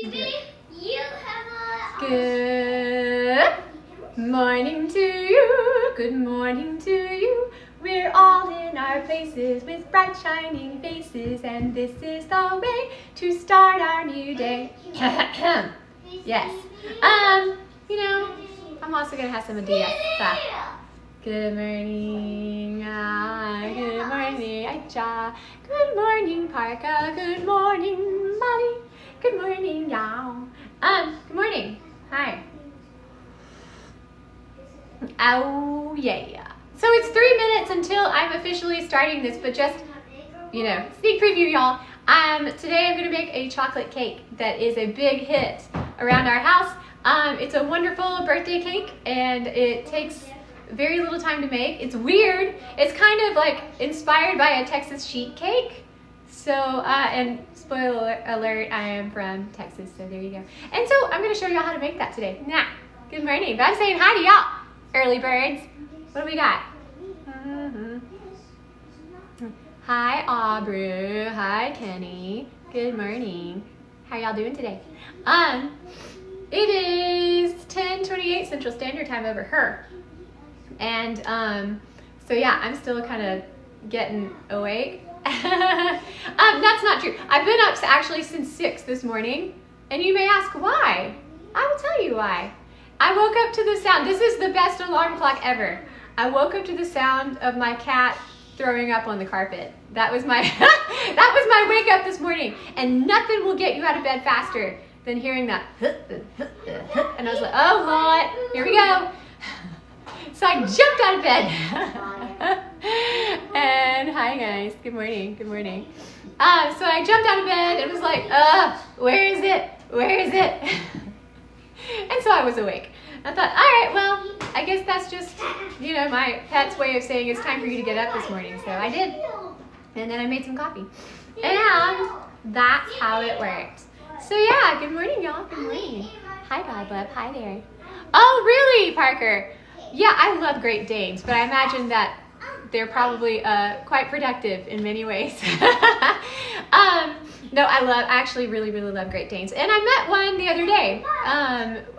Good morning to you. Good morning to you. We're all in our places with bright shining faces, and this is the way to start our new day. Yes. You know, I'm also gonna have some of the stuff. Good morning, good morning, Aicha. Good morning, Parka. Good morning, Molly. Good morning, y'all. Good morning. Hi. Oh, yeah. So it's 3 minutes until I'm officially starting this, but just, you know, sneak preview, y'all. Today I'm gonna make a chocolate cake that is a big hit around our house. It's a wonderful birthday cake, and it takes very little time to make. It's weird. It's kind of like inspired by a Texas sheet cake. So, and spoiler alert, I am from Texas, so there you go. And so I'm going to show y'all how to make that today. Nah, good morning. But I'm saying hi to y'all, early birds. What do we got? Hi, Aubrey. Hi, Kenny. Good morning. How y'all doing today? It is 10:28 Central Standard Time over here. And so yeah, I'm still kind of getting awake. That's not true. I've been up actually since 6 this morning, and you may ask why. I will tell you why. I woke up to the sound. This is the best alarm clock ever. I woke up to the sound of my cat throwing up on the carpet. That was my that was my wake up this morning, and nothing will get you out of bed faster than hearing that. And I was like, oh Lord, here we go. So I jumped out of bed. And hi guys, good morning, good morning. So I jumped out of bed and was like, where is it? Where is it? And so I was awake. I thought, all right, well, I guess that's just, you know, my pet's way of saying it's time for you to get up this morning. So I did. And then I made some coffee. And that's how it worked. So yeah, good morning, y'all. Good morning. Hi, Bob Love. Hi there. Oh, really, Parker? Yeah, I love Great Danes, but I imagine that they're probably quite productive in many ways. No, I actually really love Great Danes. And I met one the other day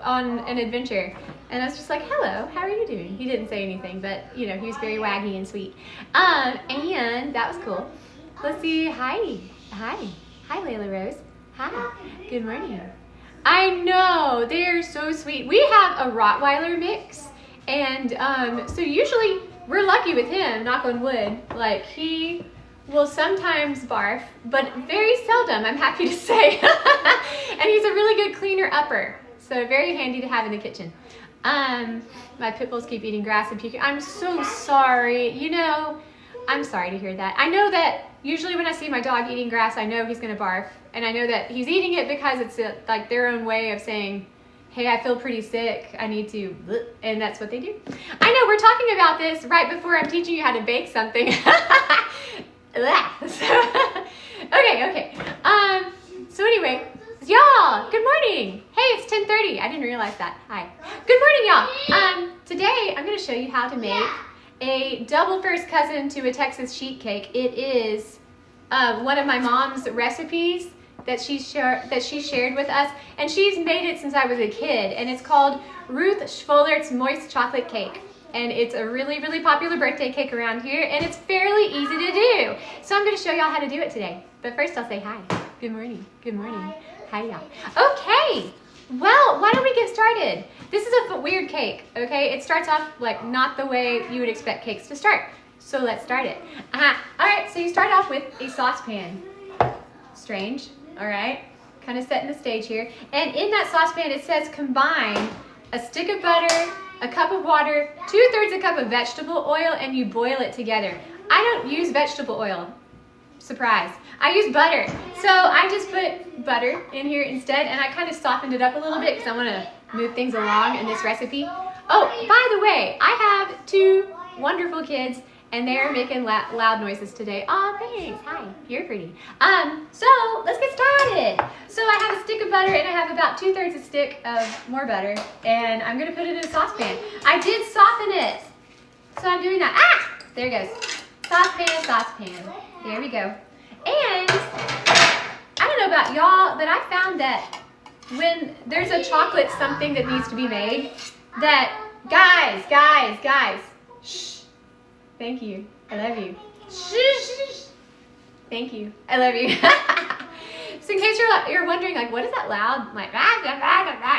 on an adventure. And I was just like, hello, how are you doing? He didn't say anything, but, you know, he was very waggy and sweet. And that was cool. Let's see. Hi, Layla Rose. Hi, good morning. I know, they're so sweet. We have a Rottweiler mix. And so usually we're lucky with him, knock on wood. Like, he will sometimes barf, but very seldom, I'm happy to say. And he's a really good cleaner upper, so very handy to have in the kitchen. My pit bulls keep eating grass and puking. I'm so sorry. You know, I'm sorry to hear that. I know that usually when I see my dog eating grass, I know he's gonna barf. And I know that he's eating it because it's like their own way of saying, hey, I feel pretty sick, I need to, and that's what they do. I know, we're talking about this right before I'm teaching you how to bake something. Okay. So anyway, y'all, good morning. Hey, it's 10:30, I didn't realize that. Hi. Good morning, y'all. Today, I'm gonna show you how to make a double first cousin to a Texas sheet cake. It is one of my mom's recipes that she shared with us, and she's made it since I was a kid, and it's called Ruth Schwollert's Moist Chocolate Cake, and it's a really popular birthday cake around here, and it's fairly easy to do. So I'm going to show y'all how to do it today, but first I'll say hi. Good morning. Hi, y'all. Okay, well, why don't we get started? This is a weird cake, okay? It starts off like not the way you would expect cakes to start, so let's start it. All right, so you start off with a saucepan. Strange. All right, kind of setting the stage here. And in that saucepan, it says combine a stick of butter, a cup of water, 2/3 a cup of vegetable oil, and you boil it together. I don't use vegetable oil. Surprise. I use butter. So I just put butter in here instead, and I kind of softened it up a little bit because I want to move things along in this recipe. Oh, by the way, I have 2 wonderful kids, and they're making loud noises today. Aw, thanks. Hi, you're pretty. So let's get started. So I have a stick of butter, and I have about 2/3 a stick of more butter, and I'm gonna put it in a saucepan. I did soften it, so I'm doing that. Ah, there it goes. Saucepan. There we go. And I don't know about y'all, but I found that when there's a chocolate something that needs to be made, that, guys, shh, thank you, I love you, shh, thank you, I love you. So in case you're wondering, like, what is that loud, like,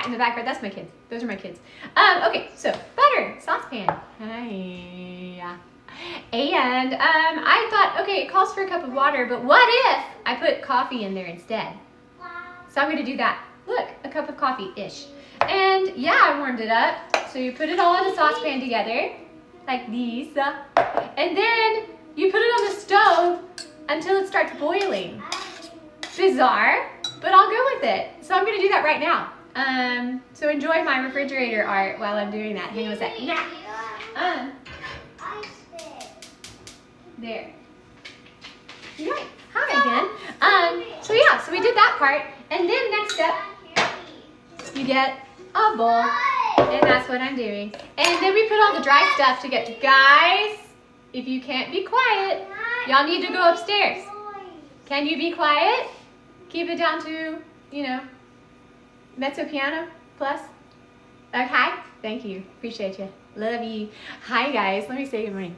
in the background, that's my kids, those are my kids. Okay, so butter, saucepan, and I thought, okay, it calls for a cup of water, but what if I put coffee in there instead? So I'm gonna do that. Look, a cup of coffee-ish. And yeah, I warmed it up. So you put it all in a saucepan together, like these. And then you put it on the stove until it starts boiling. Bizarre, but I'll go with it. So I'm gonna do that right now. So enjoy my refrigerator art while I'm doing that. Hang on a sec. Yeah. There. Yeah. Hi again. So yeah, so we did that part. And then next step, you get a bowl. And that's what I'm doing. And then we put all the dry stuff together. Guys, if you can't be quiet, y'all need to go upstairs. Can you be quiet? Keep it down to, you know, mezzo piano plus. Okay? Thank you. Appreciate you. Love you. Hi guys. Let me say good morning.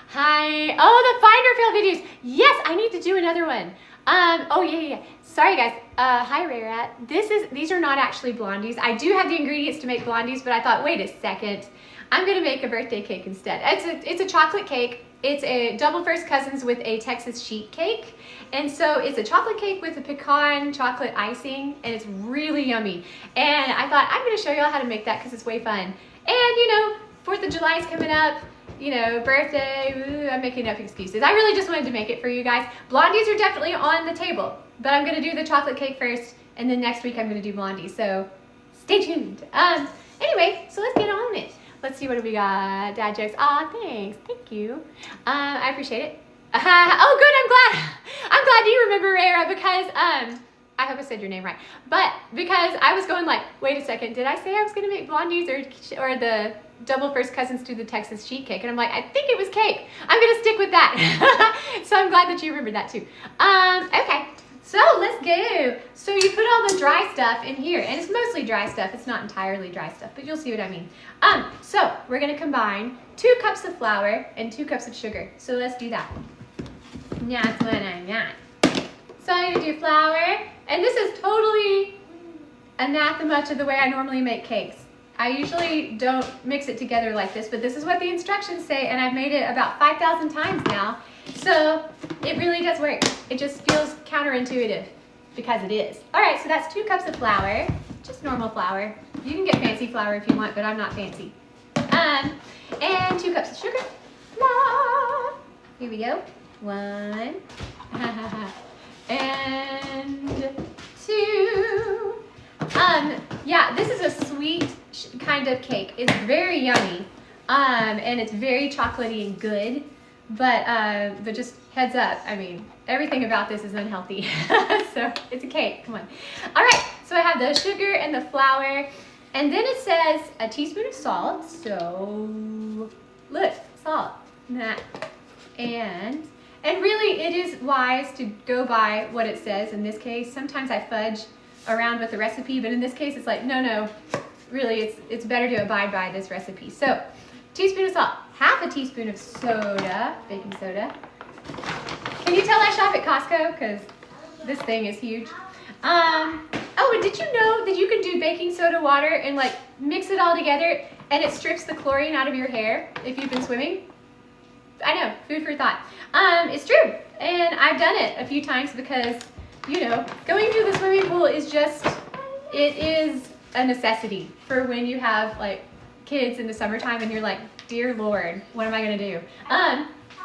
Hi. Oh, the finder fail videos. Yes, I need to do another one. Oh yeah. Sorry guys. Hi Ray Rat. These are not actually blondies. I do have the ingredients to make blondies, but I thought, wait a second. I'm gonna make a birthday cake instead. It's a chocolate cake. It's a double first cousins with a Texas sheet cake. And so it's a chocolate cake with a pecan chocolate icing, and it's really yummy. And I thought, I'm gonna show y'all how to make that because it's way fun. And you know, 4th of July is coming up. You know, birthday, ooh, I'm making up excuses. I really just wanted to make it for you guys. Blondies are definitely on the table, but I'm gonna do the chocolate cake first, and then next week I'm gonna do blondies, so stay tuned. Anyway, so let's get on it. Let's see what we got. Dad jokes. Aw, thanks. Thank you. I appreciate it. Oh, good. I'm glad you remember, Rara, because I hope I said your name right. But because I was going like, wait a second, did I say I was gonna make blondies or the double first cousins to the Texas sheet cake? And I'm like, I think it was cake. I'm gonna stick with that. So I'm glad that you remembered that too. Okay. So let's go. So you put all the dry stuff in here, and it's mostly dry stuff. It's not entirely dry stuff, but you'll see what I mean. So we're gonna combine 2 cups of flour and 2 cups of sugar. So let's do that. That's what I got. So I'm gonna do flour, and this is totally anathema to the way I normally make cakes. I usually don't mix it together like this, but this is what the instructions say, and I've made it about 5,000 times now. So it really does work. It just feels counterintuitive because it is. All right, so that's 2 cups of flour, just normal flour. You can get fancy flour if you want, but I'm not fancy. And 2 cups of sugar. Here we go. 1 and 2. Yeah, this is a sweet kind of cake. It's very yummy, and it's very chocolatey and good. But just heads up, I mean, everything about this is unhealthy. So it's a cake, come on. All right, so I have the sugar and the flour, and then it says a teaspoon of salt. So look, salt, and really it is wise to go by what it says in this case. Sometimes I fudge around with the recipe, but in this case it's like, no, really it's better to abide by this recipe. So teaspoon of salt, half a teaspoon of soda, baking soda. Can you tell I shop at Costco? Because this thing is huge. Oh, and did you know that you can do baking soda water and like mix it all together and it strips the chlorine out of your hair if you've been swimming? I know, food for thought. It's true, and I've done it a few times because, you know, going to the swimming pool is just, it is a necessity for when you have like kids in the summertime and you're like, dear Lord, what am I gonna do?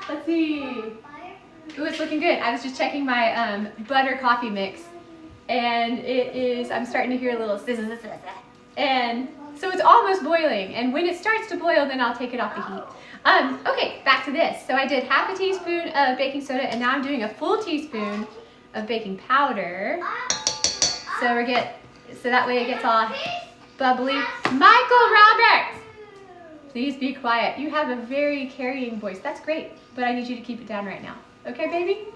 Let's see. Ooh, it's looking good. I was just checking my butter coffee mix, and it is, I'm starting to hear a little sizzle, and so it's almost boiling, and when it starts to boil, then I'll take it off the heat. Okay, back to this. So I did half a teaspoon of baking soda, and now I'm doing a full teaspoon of baking powder. So that way it gets all bubbly. Michael Roberts! Please be quiet. You have a very carrying voice. That's great, but I need you to keep it down right now. Okay, baby?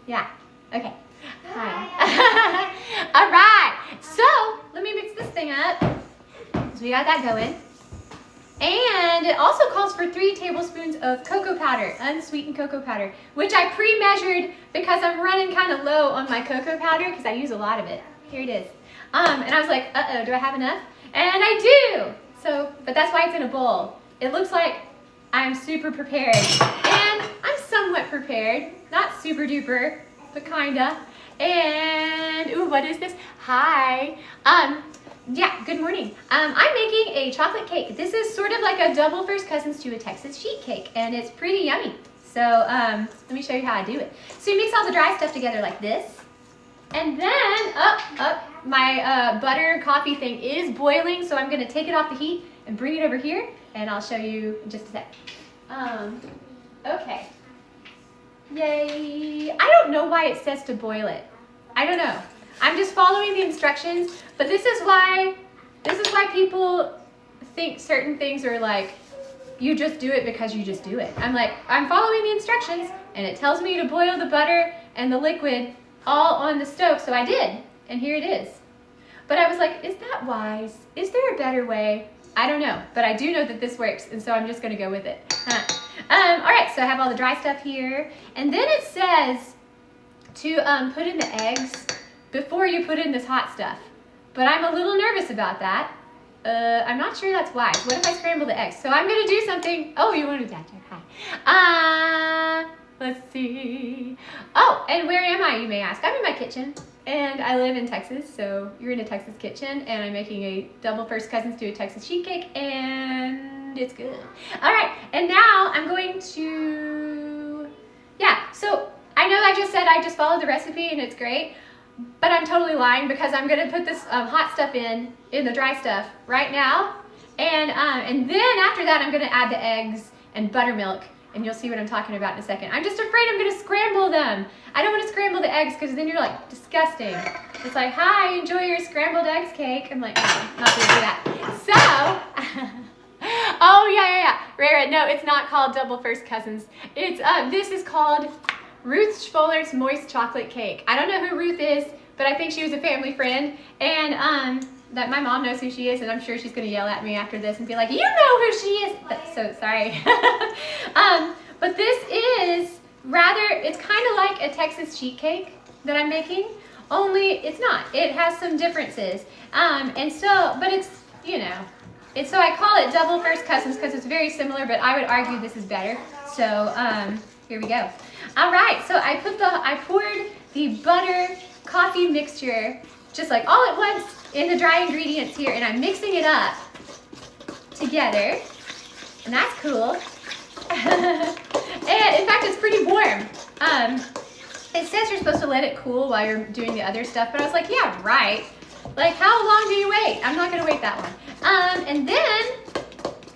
Yeah, okay. Hi. All right, so up. So we got that going. And it also calls for 3 tablespoons of cocoa powder, unsweetened cocoa powder, which I pre-measured because I'm running kind of low on my cocoa powder because I use a lot of it. Here it is. And I was like, uh-oh, do I have enough? And I do. So, but that's why it's in a bowl. It looks like I'm super prepared. And I'm somewhat prepared. Not super duper, but kinda. And, ooh, what is this? Hi. Yeah, good morning. I'm making a chocolate cake. This is sort of like a double first cousins to a Texas sheet cake, and it's pretty yummy. So let me show you how I do it. So you mix all the dry stuff together like this, and then my butter coffee thing is boiling, so I'm gonna take it off the heat and bring it over here, and I'll show you in just a sec. Okay. Yay. I don't know why it says to boil it. I don't know. I'm just following the instructions, but this is why people think certain things are like, you just do it because you just do it. I'm like, I'm following the instructions, and it tells me to boil the butter and the liquid all on the stove, so I did, and here it is. But I was like, is that wise? Is there a better way? I don't know, but I do know that this works, and so I'm just gonna go with it. All right, so I have all the dry stuff here, and then it says to put in the eggs before you put in this hot stuff. But I'm a little nervous about that. I'm not sure that's wise. What if I scramble the eggs? So I'm gonna do something. Oh, you want to do that? Hi. Let's see. Oh, and where am I, you may ask? I'm in my kitchen, and I live in Texas, so you're in a Texas kitchen, and I'm making a double first cousins to a Texas sheet cake, and it's good. All right, and now I'm going to, yeah, so I know I just said I just followed the recipe, and it's great. But I'm totally lying because I'm going to put this hot stuff in the dry stuff right now. And then after that, I'm going to add the eggs and buttermilk. And you'll see what I'm talking about in a second. I'm just afraid I'm going to scramble them. I don't want to scramble the eggs because then you're like, disgusting. It's like, hi, enjoy your scrambled eggs cake. I'm like, no, not going to do that. So, oh, yeah. Right. No, it's not called double first cousins. It's this is called Ruth Schwollert's Moist Chocolate Cake. I don't know who Ruth is, but I think she was a family friend, and that my mom knows who she is, and I'm sure she's gonna yell at me after this and be like, you know who she is. So sorry. But this is it's kind of like a Texas sheet cake that I'm making, only it's not. It has some differences, and so, but it's, you know, so I call it double first cousins because it's very similar, but I would argue this is better. So here we go. All right, so I poured the butter coffee mixture just like all at once in the dry ingredients here, and I'm mixing it up together, and that's cool. And in fact, it's pretty warm. It says you're supposed to let it cool while you're doing the other stuff, but I was like, yeah, right. Like, how long do you wait? I'm not gonna wait that long. And then,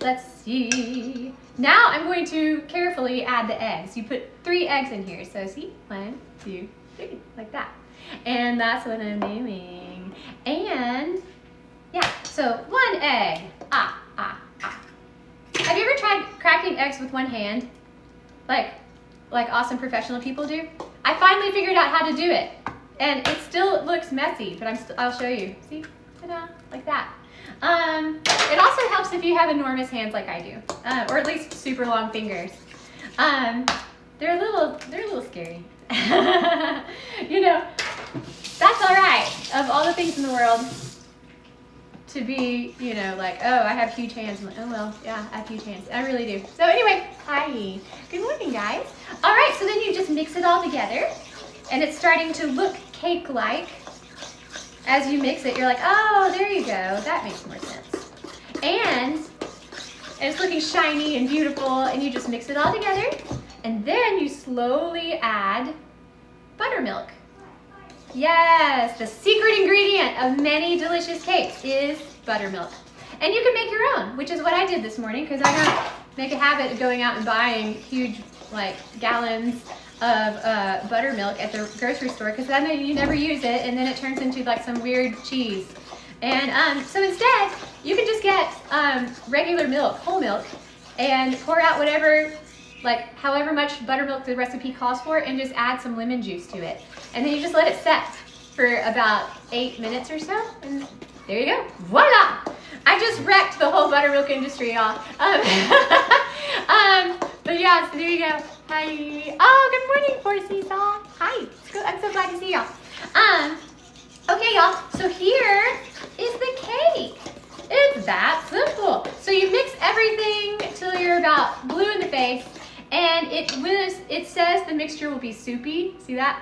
let's see. Now I'm going to carefully add the eggs. You put 3 eggs in here. So see, 1, 2, 3, like that. And that's what I'm doing. And yeah, so 1 egg. Have you ever tried cracking eggs with 1 hand? Like awesome professional people do? I finally figured out how to do it. And it still looks messy, but I'll show you. See, ta-da, like that. It also helps if you have enormous hands like I do, or at least super long fingers. They're a little scary. You know, that's all right. Of all the things in the world, to be, you know, like, oh, I have huge hands. I'm like, oh well, yeah, I have huge hands. I really do. So anyway, hi, good morning, guys. All right, so then you just mix it all together, and it's starting to look cake-like. As you mix it, you're like, oh, there you go. That makes more sense. And it's looking shiny and beautiful, and you just mix it all together, and then you slowly add buttermilk. Yes, the secret ingredient of many delicious cakes is buttermilk. And you can make your own, which is what I did this morning, because I don't make a habit of going out and buying huge, like, gallons of buttermilk at the grocery store, because then you never use it, and then it turns into like some weird cheese. And so instead, you can just get regular milk, whole milk, and pour out whatever, like however much buttermilk the recipe calls for, and just add some lemon juice to it. And then you just let it set for about 8 minutes or so, and There you go. Voila! I just wrecked the whole buttermilk industry, y'all. But yeah, so there you go. Hi. Oh, good morning, Four Seesaw. Hi. I'm so glad to see y'all. Okay, y'all. So here is the cake. It's that simple. So you mix everything till you're about blue in the face, and it says the mixture will be soupy. See that?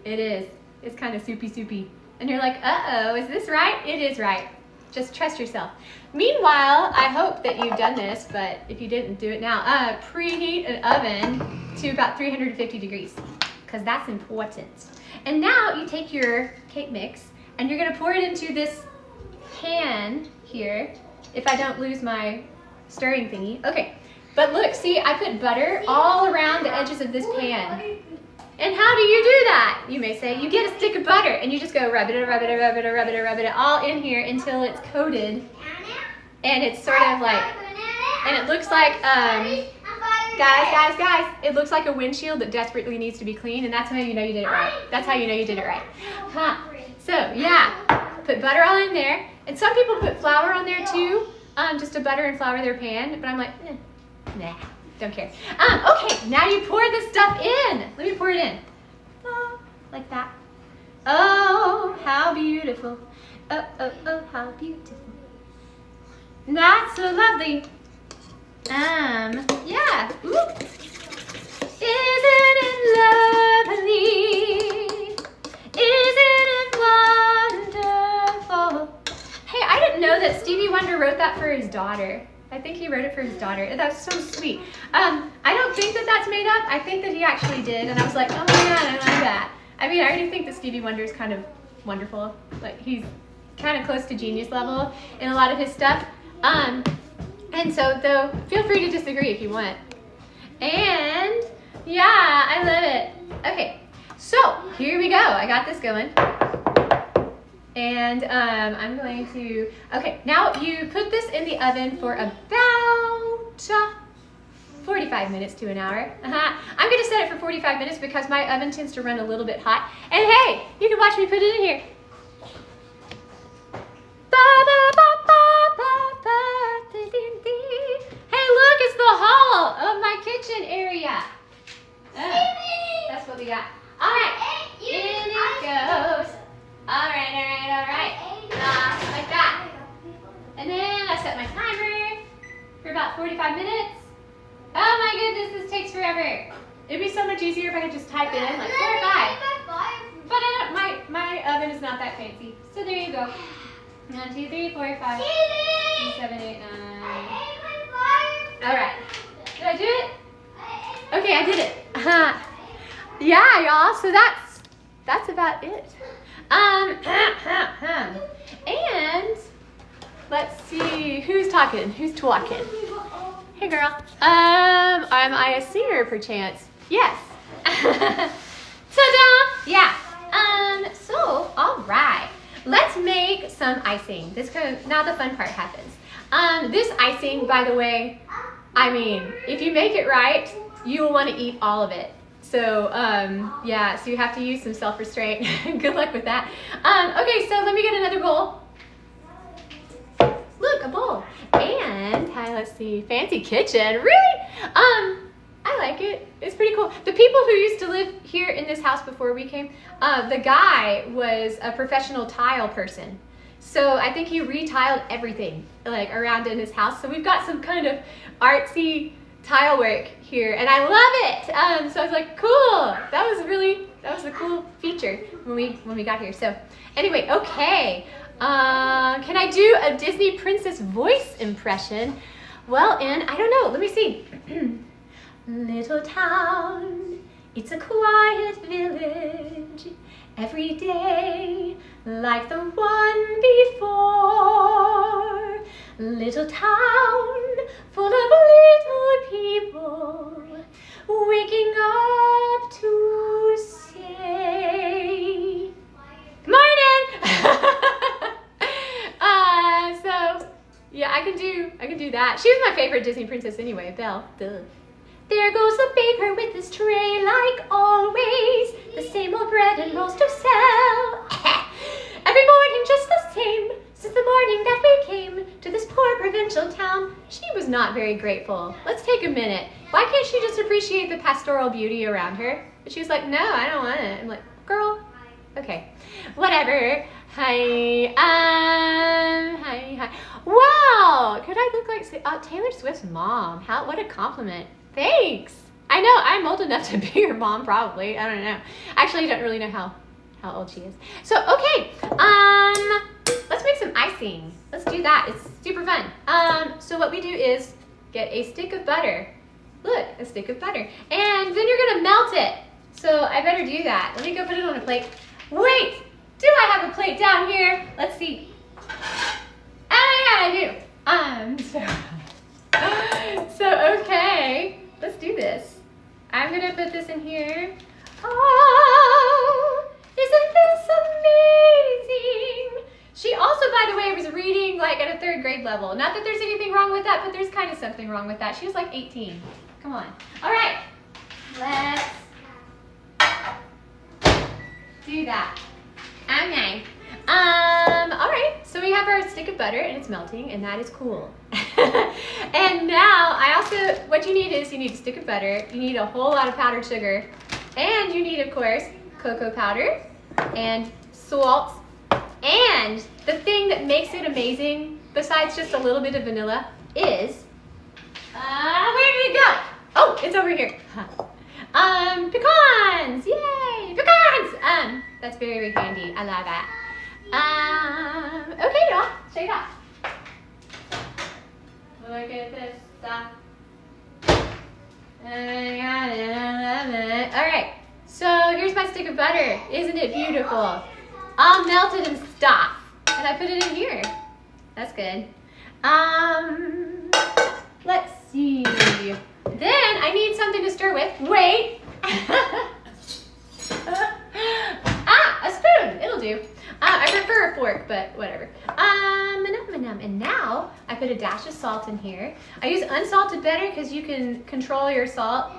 It is. It's kind of soupy. And you're like, uh-oh, is this right? It is right. Just trust yourself. Meanwhile, I hope that you've done this, but if you didn't, do it now. Preheat an oven to about 350 degrees, because that's important. And now you take your cake mix, and you're gonna pour it into this pan here, if I don't lose my stirring thingy. Okay, but look, see, I put butter all around the edges of this pan. And how do you do that? You may say, you get a stick of butter and you just go rub it all in here until it's coated. And it's sort of like, and it looks like, guys, it looks like a windshield that desperately needs to be cleaned, and that's how you know you did it right. That's how you know you did it right. Huh. So yeah, put butter all in there. And some people put flour on there too, just to butter and flour their pan, but I'm like, nah. Don't care. Okay, now you pour this stuff in. Let me pour it in. Oh, like that. Oh, how beautiful. Oh, how beautiful. That's so lovely. Yeah. Ooh. Isn't it lovely? Isn't it wonderful? Hey, I didn't know that Stevie Wonder wrote that for his daughter. I think he wrote it for his daughter. That's so sweet. I don't think that that's made up. I think that he actually did, and I was like, oh my God, I like that. I mean, I already think that Stevie Wonder is kind of wonderful. Like, he's kind of close to genius level in a lot of his stuff. And so, though, feel free to disagree if you want. And yeah, I love it. Okay, so here we go. I got this going. And I'm going to, okay, now you put this in the oven for about 45 minutes to an hour. I'm going to set it for 45 minutes because my oven tends to run a little bit hot. And hey, you can watch me put it in here. Hey, look, it's the hall of my kitchen area. That's what we got. All right, in it goes. All right. Like that. And then I set my timer for about 45 minutes. Oh my goodness, this takes forever. It'd be so much easier if I could just type in like 4 or 5. But I don't, my oven is not that fancy. So there you go. 1, 2, 3, 4, 5, 6, 7, 8, 9. All right. Did I do it? Okay, I did it. Yeah, y'all. So that's about it. And let's see, who's talking? Who's talking? Hey, girl. Am I a singer, perchance? Yes. Ta-da! Yeah. So, all right. Let's make some icing. Now the fun part happens. This icing, by the way, I mean, if you make it right, you will want to eat all of it. So, yeah, so you have to use some self-restraint. Good luck with that. Okay, so let me get another bowl. Look, a bowl. And, let's see, fancy kitchen. Really? I like it. It's pretty cool. The people who used to live here in this house before we came, the guy was a professional tile person. So I think he retiled everything, like, around in his house. So we've got some kind of artsy tile work here, and I love it. So I was like, cool. That was a cool feature when we got here. So anyway, okay. Can I do a Disney princess voice impression? Well, I don't know. Let me see. Little town, it's a quiet village. Every day, like the one before. Little town, full of little people, waking up to say, morning! So, yeah, I can do that. She was my favorite Disney princess anyway, Belle. Duh. There goes the baker with his tray, like always. The same old bread and roast to sell. Every morning just the same, since the was not very grateful. Let's take a minute. Why can't she just appreciate the pastoral beauty around her? But she was like, no, I don't want it. I'm like, girl, okay, whatever. Hi, hi. Wow, could I look like Taylor Swift's mom? What a compliment. Thanks. I know, I'm old enough to be your mom, probably. I don't know. Actually, I don't really know how old she is. So, okay, let's make some icing. Let's do that. It's super fun. So what we do is get a stick of butter. Look, a stick of butter. And then you're gonna melt it. So I better do that. Let me go put it on a plate. Wait, do I have a plate down here? Let's see. Ah, yeah, I do. So okay, let's do this. I'm gonna put this in here. Oh, isn't this amazing? She also, by the way, was reading like at a 3rd grade level. Not that there's anything wrong with that, but there's kind of something wrong with that. She was like 18. Come on. All right, let's do that. Okay. All right, so we have our stick of butter and it's melting and that is cool. And now what you need is you need a stick of butter, you need a whole lot of powdered sugar, and you need, of course, cocoa powder and salt. And the thing that makes it amazing, besides just a little bit of vanilla, is, where did it go? Oh, it's over here. Pecans, yay, pecans. That's very, very handy, I love that. Okay, y'all, check it out. Look at this stuff. I love it. All right, so here's my stick of butter. Isn't it beautiful? All melted and stuff. And I put it in here. That's good. Let's see. Then I need something to stir with. Wait. A spoon. It'll do. I prefer a fork, but whatever. And now I put a dash of salt in here. I use unsalted better because you can control your salt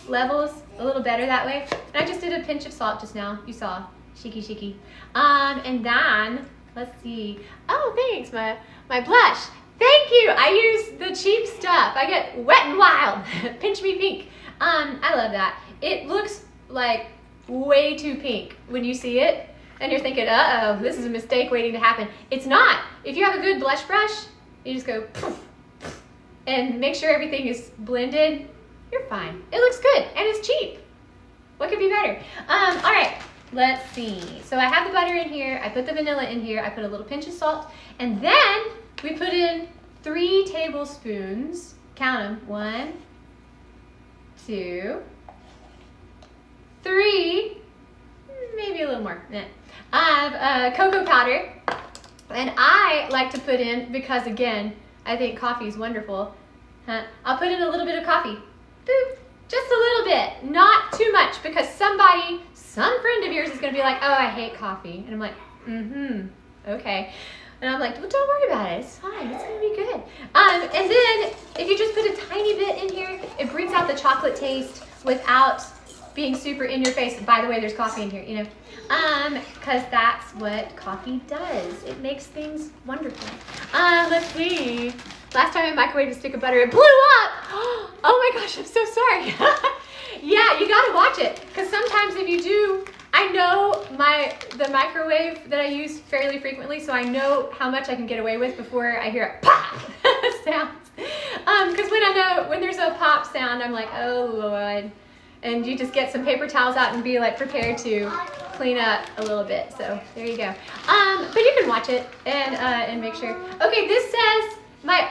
levels a little better that way. And I just did a pinch of salt just now. You saw. Cheeky. And then, let's see. Oh, thanks, my blush. Thank you. I use the cheap stuff. I get Wet n Wild. Pinch Me Pink. I love that. It looks like way too pink when you see it. And you're thinking, uh-oh, this is a mistake waiting to happen. It's not. If you have a good blush brush, you just go poof, poof, and make sure everything is blended. You're fine. It looks good, and it's cheap. What could be better? All right, let's see. So I have the butter in here. I put the vanilla in here. I put a little pinch of salt. And then we put in 3 tablespoons. Count them. 1, 2, 3, maybe a little more. Of cocoa powder. And I like to put in, because again, I think coffee is wonderful. I'll put in a little bit of coffee. Boop. Just a little bit, not too much, because some friend of yours is gonna be like, oh, I hate coffee. And I'm like, okay. And I'm like, well, don't worry about it, it's fine, it's gonna be good. And then, if you just put a tiny bit in here, it brings out the chocolate taste without being super in your face. By the way, there's coffee in here, you know. Because that's what coffee does. It makes things wonderful. Let's see. Last time I microwaved a stick of butter, it blew up. Oh my gosh, I'm so sorry. Yeah, you gotta watch it. Because sometimes if you do, I know the microwave that I use fairly frequently, so I know how much I can get away with before I hear a pop sound. Because when there's a pop sound, I'm like, oh Lord. And you just get some paper towels out and be like prepared to clean up a little bit. So there you go. But you can watch it and make sure. Okay, this says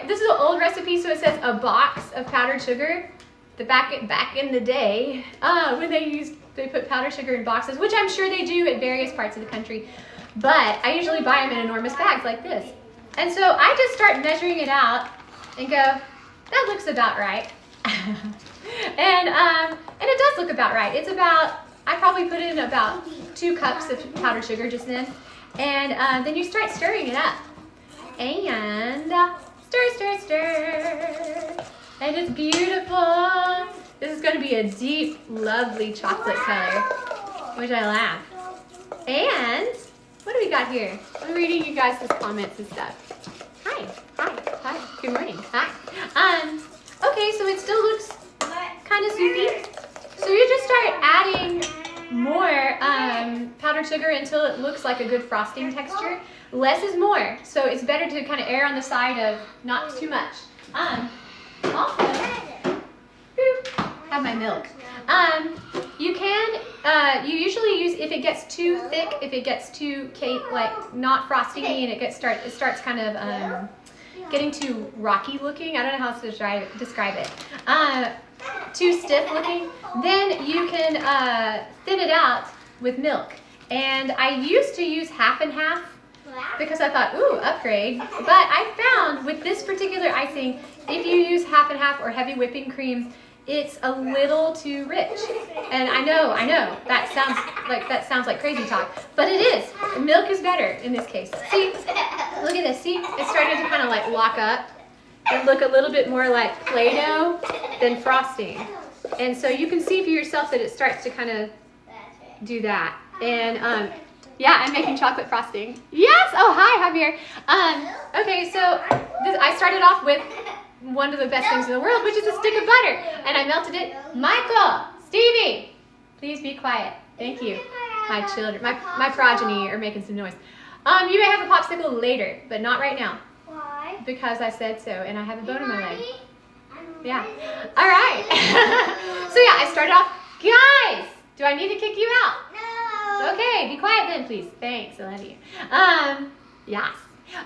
this is an old recipe, so it says a box of powdered sugar. Back in the day, when they put powdered sugar in boxes, which I'm sure they do at various parts of the country. But I usually buy them in enormous bags like this. And so I just start measuring it out and go, that looks about right. And it does look about right. It's about, I probably put in about 2 cups of powdered sugar just then. And then you start stirring it up. And stir. And it's beautiful. This is going to be a deep, lovely chocolate color, which I love. And what do we got here? I'm reading you guys' comments and stuff. Hi. Good morning. Hi. Okay, so it still looks kind of soupy. So you just start adding more powdered sugar until it looks like a good frosting texture. Less is more, so it's better to kind of err on the side of not too much. Also, have my milk. You can, you usually use, if it gets too thick, if it gets too cake, like not frosty and it starts kind of getting too rocky looking. I don't know how else to describe it. Too stiff looking, then you can thin it out with milk. And I used to use half and half because I thought, ooh, upgrade. But I found with this particular icing, if you use half and half or heavy whipping cream, it's a little too rich. And I know, that sounds like crazy talk, but it is. Milk is better in this case. See, look at this, see? It's starting to kind of like lock up and look a little bit more like Play-Doh than frosting. And so you can see for yourself that it starts to kind of do that. And yeah, I'm making chocolate frosting. Yes, oh hi Javier. Okay, so I started off with one of the best things in the world, which is a stick of butter. And I melted it. Michael, Stevie, please be quiet. Thank you. My children, my progeny are making some noise. You may have a popsicle later, but not right now. Why? Because I said so, and I have a bone in my leg. Yeah. All right. So yeah, I started off, guys, do I need to kick you out? No. Okay, be quiet then, please. Thanks, I love you. Yes.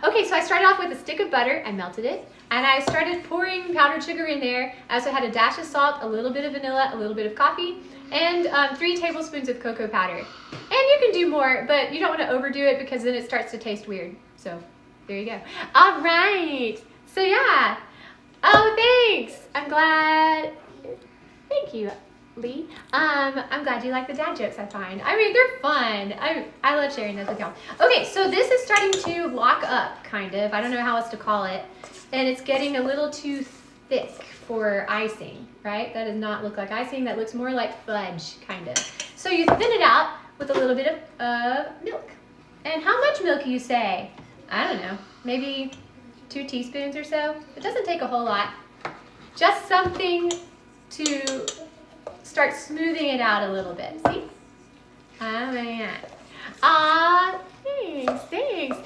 Okay, so I started off with a stick of butter. I melted it, and I started pouring powdered sugar in there. I also had a dash of salt, a little bit of vanilla, a little bit of coffee, and 3 tablespoons of cocoa powder. And you can do more, but you don't want to overdo it because then it starts to taste weird. So there you go. All right. So yeah. Oh, thanks. I'm glad. Thank you, Lee. I'm glad you like the dad jokes I find. I mean, they're fun. I love sharing those with y'all. Okay, so this is starting to lock up, kind of. I don't know how else to call it. And it's getting a little too thick for icing, right? That does not look like icing. That looks more like fudge, kind of. So you thin it out with a little bit of milk. And how much milk you say? I don't know. Maybe 2 teaspoons or so. It doesn't take a whole lot. Just something to start smoothing it out a little bit. See? Oh man. Thanks.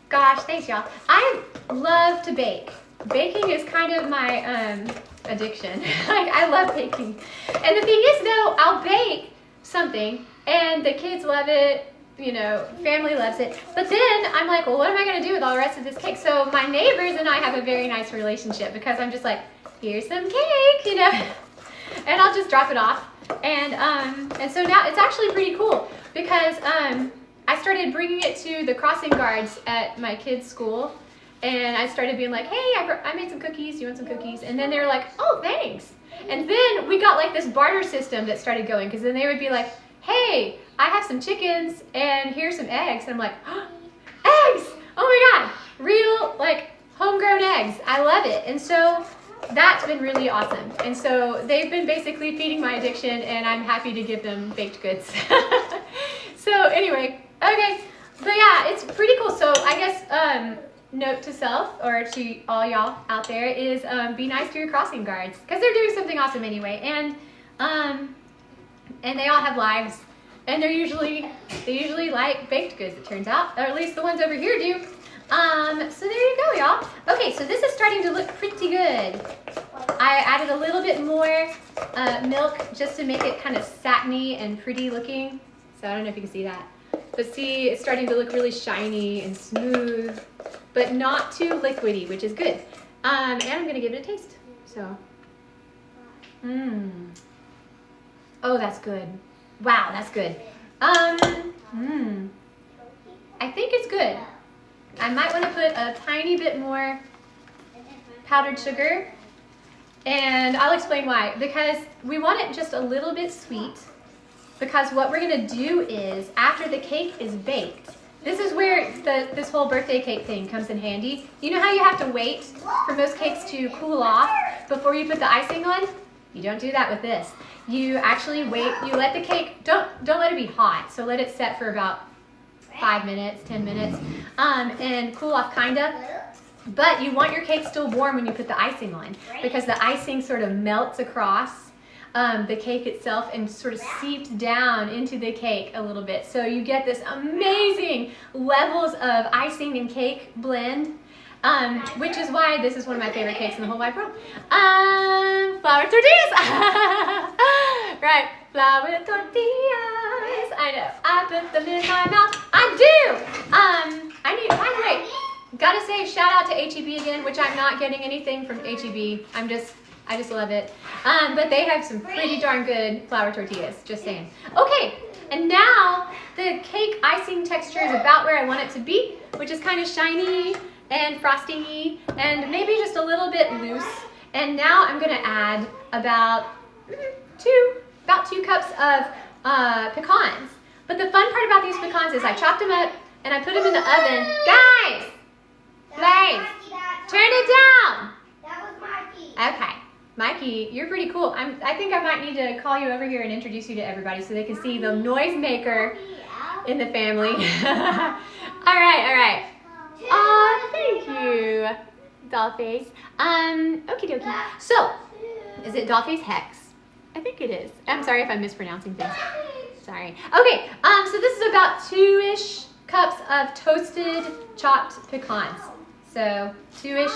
Gosh, thanks y'all. I love to bake. Baking is kind of my addiction. Like, I love baking. And the thing is though, I'll bake something and the kids love it, you know, family loves it. But then I'm like, well, what am I gonna do with all the rest of this cake? So my neighbors and I have a very nice relationship because I'm just like, here's some cake, you know, and I'll just drop it off. And so now it's actually pretty cool because I started bringing it to the crossing guards at my kids' school. And I started being like, hey, I made some cookies. You want some cookies? And then they were like, oh, thanks. And then we got like this barter system that started going because then they would be like, hey, I have some chickens and here's some eggs. And I'm like, oh, eggs! Oh my God, real like homegrown eggs. I love it. And so that's been really awesome. And so they've been basically feeding my addiction and I'm happy to give them baked goods. So anyway, okay. But yeah, it's pretty cool. So I guess, note to self or to all y'all out there is be nice to your crossing guards because they're doing something awesome anyway, and they all have lives, and they usually like baked goods, it turns out, or at least the ones over here do. So there you go, y'all. Okay, so this is starting to look pretty good. I added a little bit more milk just to make it kind of satiny and pretty looking. So I don't know if you can see that. But see, it's starting to look really shiny and smooth, but not too liquidy, which is good. And I'm gonna give it a taste. So, oh, that's good. Wow, that's good. I think it's good. I might want to put a tiny bit more powdered sugar, and I'll explain why. Because we want it just a little bit sweet. Because what we're gonna do is, after the cake is baked, this is where this whole birthday cake thing comes in handy. You know how you have to wait for most cakes to cool off before you put the icing on? You don't do that with this. You actually wait, you let the cake, don't let it be hot, so let it set for about 5 minutes, 10 minutes, and cool off kinda. But you want your cake still warm when you put the icing on, because the icing sort of melts across the cake itself and sort of seeps down into the cake a little bit. So you get this amazing levels of icing and cake blend, which is why this is one of my favorite cakes in the whole wide world. Flour tortillas. Right, flour tortillas. I know, I put them in my mouth. I do. I need, by the way, gotta say shout out to H-E-B again, which I'm not getting anything from H-E-B. I just love it. But they have some pretty darn good flour tortillas, just saying. Okay, and now the cake icing texture is about where I want it to be, which is kind of shiny and frosty and maybe just a little bit loose. And now I'm gonna add about two cups of pecans. But the fun part about these pecans is I chopped them up and I put them in the oven. Guys, turn it down. That was Mikey. Okay. Mikey, you're pretty cool. I think I might need to call you over here and introduce you to everybody so they can see the noisemaker in the family. All right. Oh, thank you, Dollface. Okie dokie. So, is it Dollface Hex? I think it is. I'm sorry if I'm mispronouncing things. Sorry. Okay, so this is about 2-ish cups of toasted chopped pecans. So, 2-ish.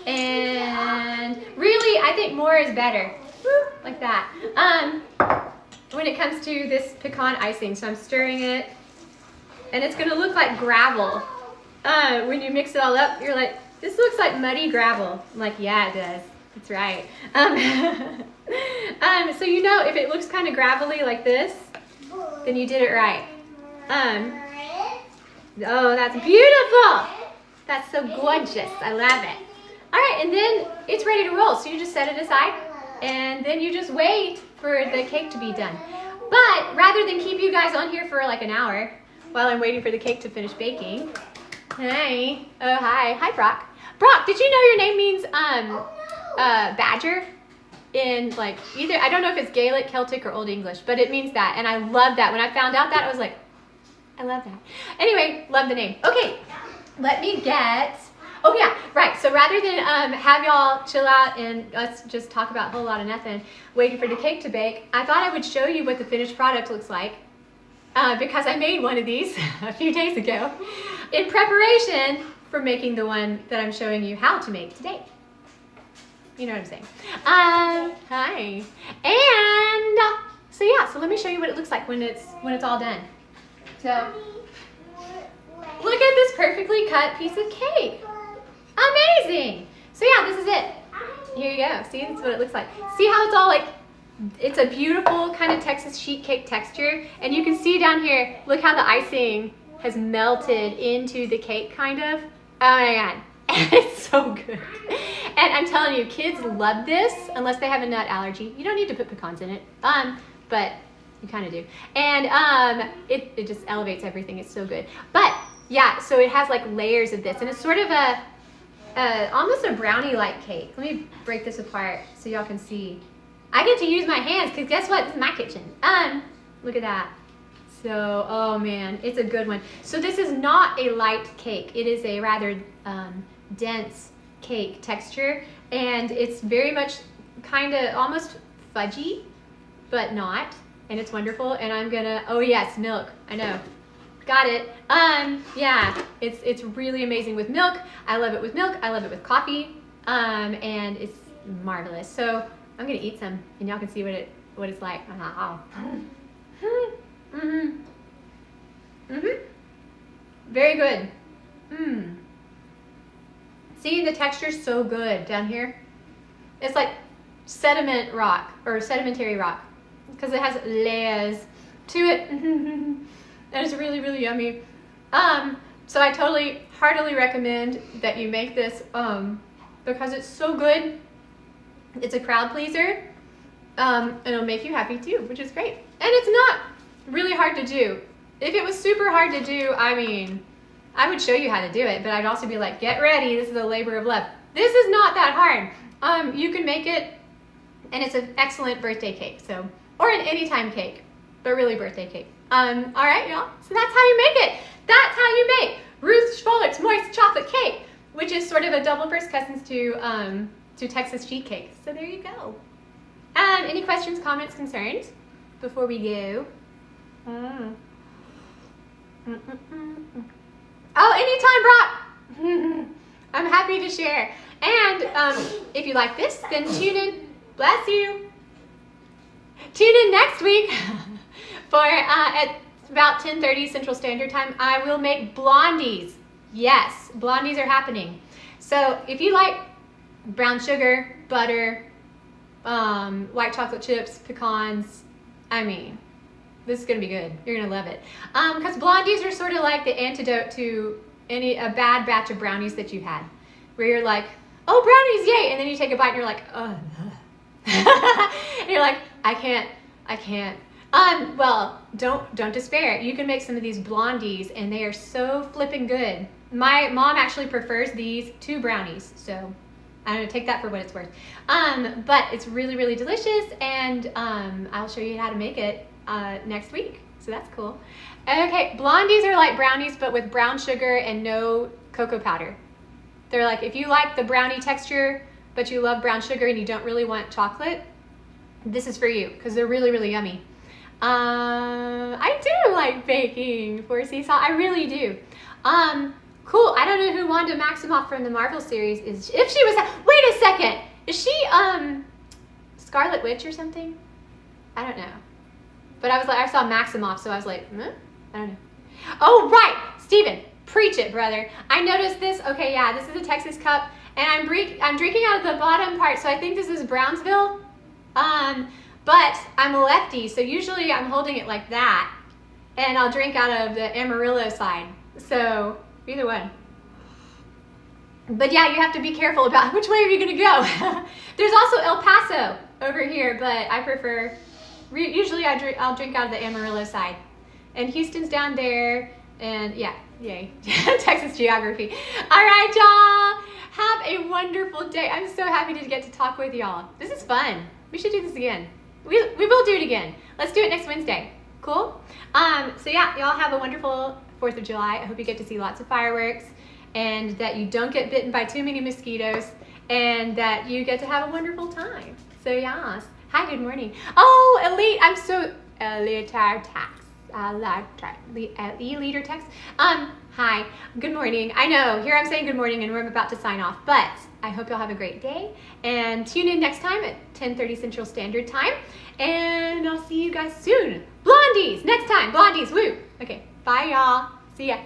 And really, I think more is better. Woo, like that. When it comes to this pecan icing, so I'm stirring it, and it's gonna look like gravel. When you mix it all up, you're like, this looks like muddy gravel. I'm like, yeah, it does. That's right. So you know, if it looks kind of gravelly like this, then you did it right. Oh, that's beautiful. That's so gorgeous. I love it. All right, and then it's ready to roll. So you just set it aside, and then you just wait for the cake to be done. But rather than keep you guys on here for like an hour while I'm waiting for the cake to finish baking, hi, oh hi, Brock. Brock, did you know your name means badger? In like either, I don't know if it's Gaelic, Celtic, or Old English, but it means that, and I love that. When I found out that, I was like, I love that. Anyway, love the name. Okay, let me get. Oh yeah, right. So rather than have y'all chill out and us just talk about a whole lot of nothing, waiting for the cake to bake, I thought I would show you what the finished product looks like, because I made one of these a few days ago in preparation for making the one that I'm showing you how to make today. You know what I'm saying? Hi. And so yeah, so let me show you what it looks like when it's all done. So look at this perfectly cut piece of cake. Amazing. So yeah, this is it. Here you go. See, this is what it looks like. See how it's all like, it's a beautiful kind of Texas sheet cake texture. And you can see down here, look how the icing has melted into the cake kind of. Oh my God. It's so good. And I'm telling you, kids love this unless they have a nut allergy. You don't need to put pecans in it, but you kind of do. And it just elevates everything. It's so good. But yeah, so it has like layers of this, and it's sort of almost a brownie-like cake. Let me break this apart so y'all can see. I get to use my hands because guess what? This is my kitchen. Look at that. So, oh man, it's a good one. So this is not a light cake. It is a rather dense cake texture, and it's very much kind of almost fudgy, but not, and it's wonderful. And I'm gonna, oh yes, milk, I know, got it. Yeah, it's really amazing with milk. I love it with milk, I love it with coffee, and it's marvelous. So I'm gonna eat some, and y'all can see what it's like. Very good. See, the texture's so good down here. It's like sediment rock or sedimentary rock because it has layers to it. And it's really, really yummy. So I totally, heartily recommend that you make this because it's so good. It's a crowd pleaser, and it'll make you happy too, which is great. And it's not really hard to do. If it was super hard to do, I mean, I would show you how to do it, but I'd also be like, get ready, this is a labor of love. This is not that hard. You can make it, and it's an excellent birthday cake, so, or an anytime cake, but really birthday cake. All right, y'all, so that's how you make it. That's how you make Ruth Schwollert's moist chocolate cake with which is sort of a double first cousins to Texas sheet cake. So there you go. Any questions, comments, concerns before we go? Oh, anytime, Brock. I'm happy to share. And if you like this, then tune in. Bless you. Tune in next week for at about 10:30 Central Standard Time. I will make blondies. Yes, blondies are happening. So if you like brown sugar, butter, white chocolate chips, pecans, I mean, this is gonna be good. You're gonna love it. Because blondies are sort of like the antidote to a bad batch of brownies that you had, where you're like, oh, brownies, yay, and then you take a bite and you're like, oh, and you're like, I can't. Well, don't despair. You can make some of these blondies, and they are so flipping good. My mom actually prefers these to brownies, so I'm gonna take that for what it's worth. But it's really, really delicious, and I'll show you how to make it next week. So that's cool. Okay, blondies are like brownies, but with brown sugar and no cocoa powder. They're like, if you like the brownie texture, but you love brown sugar and you don't really want chocolate, this is for you, because they're really, really yummy. I do like baking for Seesaw. I really do. Cool. I don't know who Wanda Maximoff from the Marvel series is. If she was, wait a second. Is she Scarlet Witch or something? I don't know. But I was like, I saw Maximoff, so I was like, I don't know. Oh, right. Steven, preach it, brother. I noticed this. Okay, yeah, this is a Texas cup, and I'm drinking out of the bottom part, so I think this is Brownsville. But I'm a lefty, so usually I'm holding it like that, and I'll drink out of the Amarillo side. So either one. But yeah, you have to be careful about which way are you gonna go. There's also El Paso over here, but I prefer, usually I'll drink out of the Amarillo side. And Houston's down there, and yeah, yay. Texas geography. All right, y'all. Have a wonderful day. I'm so happy to get to talk with y'all. This is fun. We should do this again. We will do it again. Let's do it next Wednesday. Cool? So yeah, y'all have a wonderful 4th of July. I hope you get to see lots of fireworks, and that you don't get bitten by too many mosquitoes, and that you get to have a wonderful time. So yes. Hi, good morning. Oh, Elite, I'm so, Elitaire tax. E-liter text. Hi, good morning. I know, here I'm saying good morning and we're about to sign off, but I hope y'all have a great day, and tune in next time at 10:30 Central Standard Time, and I'll see you guys soon. Blondies, next time, blondies, woo. Okay, bye y'all. See ya.